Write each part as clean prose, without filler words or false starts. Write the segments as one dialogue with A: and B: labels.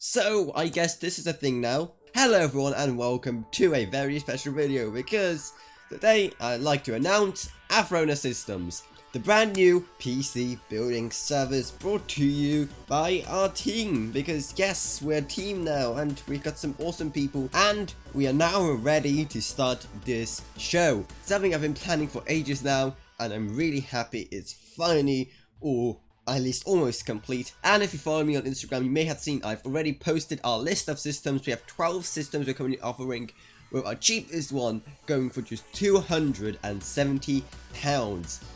A: So, I guess this is a thing now. Hello everyone and welcome to a very special video because today I'd like to announce Avrona Systems, the brand new PC building service brought to you by our team, because yes, we're a team now and we've got some awesome people and we are now ready to start this show. Something I've been planning for ages now and I'm really happy it's finally all at least almost complete. And if you follow me on Instagram, you may have seen I've already posted our list of systems. We have 12 systems we're currently offering, with our cheapest one going for just £270.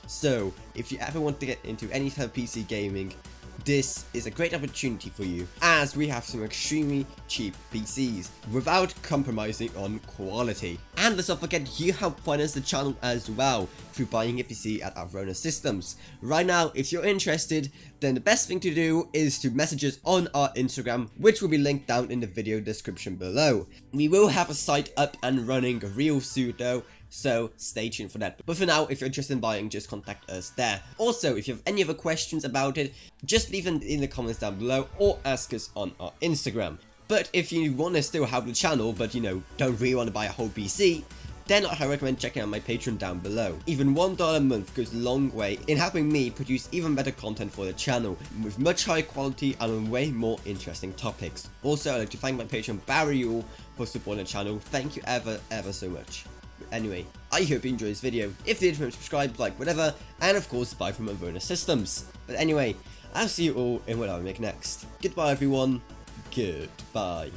A: So if you ever want to get into any type of PC gaming, this is a great opportunity for you, as we have some extremely cheap PCs without compromising on quality. And let's not forget, you help finance the channel as well through buying a PC at Avrona Systems. Right now, if you're interested, then the best thing to do is to message us on our Instagram, which will be linked down in the video description below. We will have a site up and running real soon though, so stay tuned for that. But for now, if you're interested in buying, just contact us there. Also, if you have any other questions about it, just leave them in the comments down below or ask us on our Instagram. But if you want to still help the channel, but don't really want to buy a whole PC, then I recommend checking out my Patreon down below. Even $1 a month goes a long way in helping me produce even better content for the channel, with much higher quality and on way more interesting topics. Also, I'd like to thank my patron Barry for supporting the channel. Thank you ever so much. Anyway, I hope you enjoyed this video. If you did, remember to subscribe, like, whatever, and of course buy from Avrona Systems. But anyway, I'll see you all in what I make next. Goodbye everyone, goodbye.